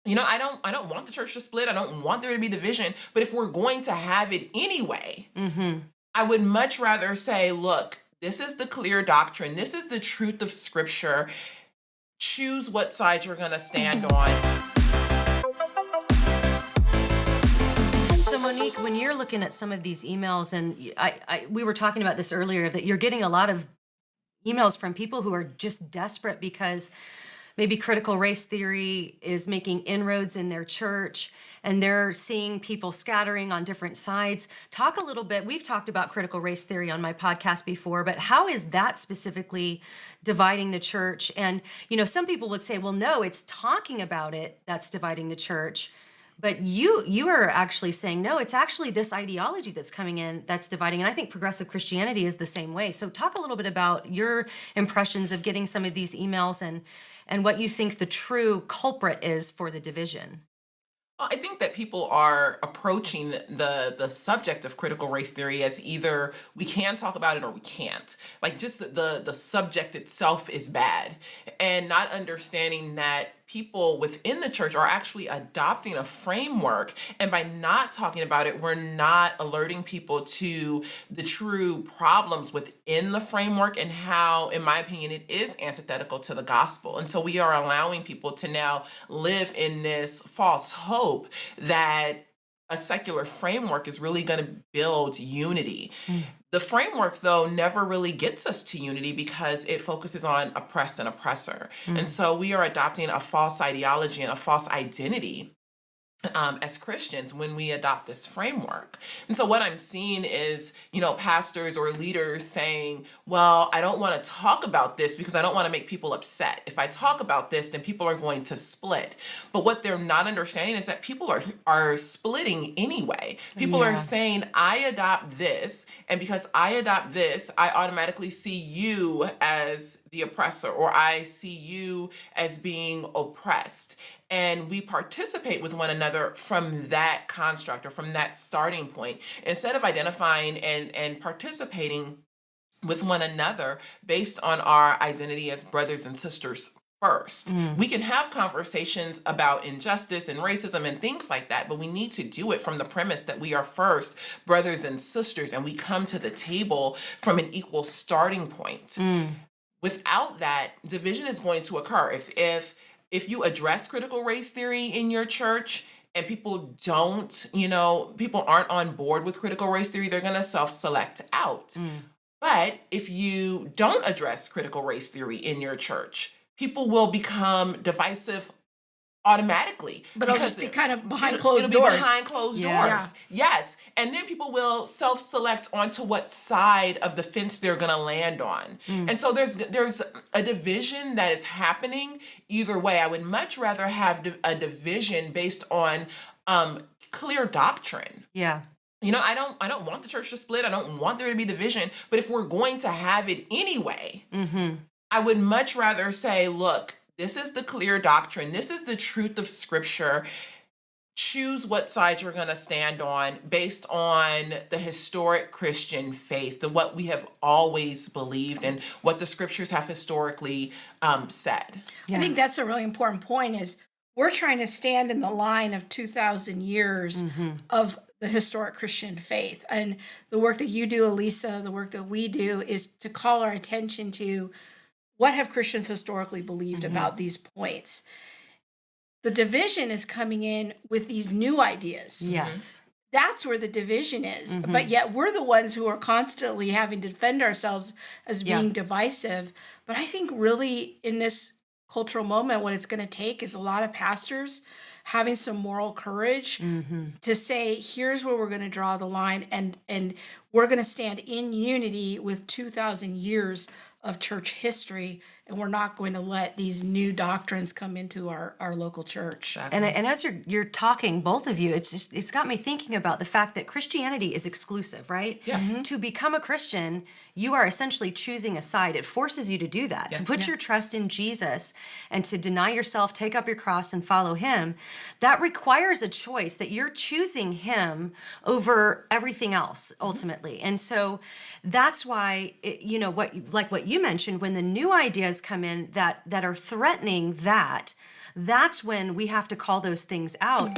I don't want the church to split. I don't want there to be division. But if we're going to have it anyway, I would much rather say, look, this is the clear doctrine. This is the truth of Scripture. Choose what side you're going to stand on. So Monique, when you're looking at some of these emails, and we were talking about this earlier, that you're getting a lot of emails from people who are just desperate because maybe critical race theory is making inroads in their church and they're seeing people scattering on different sides. Talk a little bit. We've talked about critical race theory on my podcast before, but how is that specifically dividing the church? And, some people would say, well, no, it's talking about it that's dividing the church. But you are actually saying, no, it's actually this ideology that's coming in that's dividing. And I think progressive Christianity is the same way. So talk a little bit about your impressions of getting some of these emails and what you think the true culprit is for the division. Well, I think that people are approaching the subject of critical race theory as either we can talk about it or we can't. Like just the subject itself is bad, and not understanding that people within the church are actually adopting a framework. And by not talking about it, we're not alerting people to the true problems within the framework and how, in my opinion, it is antithetical to the gospel. And so we are allowing people to now live in this false hope that a secular framework is really going to build unity. The framework, though, never really gets us to unity because it focuses on oppressed and oppressor. And so we are adopting a false ideology and a false identity as Christians when we adopt this framework. And so what I'm seeing is, pastors or leaders saying, well, I don't want to talk about this because I don't want to make people upset. If I talk about this, then people are going to split. But what they're not understanding is that people are splitting anyway. People are saying, I adopt this, and because I adopt this, I automatically see you as the oppressor, or I see you as being oppressed. And we participate with one another from that construct or from that starting point, instead of identifying and participating with one another based on our identity as brothers and sisters first. We can have conversations about injustice and racism and things like that, but we need to do it from the premise that we are first brothers and sisters, and we come to the table from an equal starting point. Without that, division is going to occur. If you address critical race theory in your church and people aren't on board with critical race theory, they're going to self-select out. But if you don't address critical race theory in your church, people will become divisive automatically. But it'll just be kind of behind closed doors. Behind closed doors. Yes. And then people will self-select onto what side of the fence they're going to land on. And so there's a division that is happening either way. I would much rather have a division based on clear doctrine. Yeah. I don't want the church to split. I don't want there to be division. But if we're going to have it anyway, I would much rather say, look, this is the clear doctrine. This is the truth of Scripture. Choose what side you're going to stand on based on the historic Christian faith, what we have always believed and what the Scriptures have historically said. I think that's a really important point is we're trying to stand in the line of 2,000 years of the historic Christian faith. And the work that you do, Alisa, the work that we do is to call our attention to what have Christians historically believed about these points. The division is coming in with these new ideas. Yes. That's where the division is. But yet we're the ones who are constantly having to defend ourselves as being divisive. But I think really in this cultural moment, what it's going to take is a lot of pastors having some moral courage to say, here's where we're going to draw the line. And we're going to stand in unity with 2,000 years of church history, and we're not going to let these new doctrines come into our local church. And as you're talking, both of you, it's got me thinking about the fact that Christianity is exclusive, right? Yeah. To become a Christian, you are essentially choosing a side. It forces you to do that, to put your trust in Jesus and to deny yourself, take up your cross and follow him. That requires a choice that you're choosing him over everything else ultimately. And so that's why, what you mentioned, when the new ideas come in that are threatening that, that's when we have to call those things out.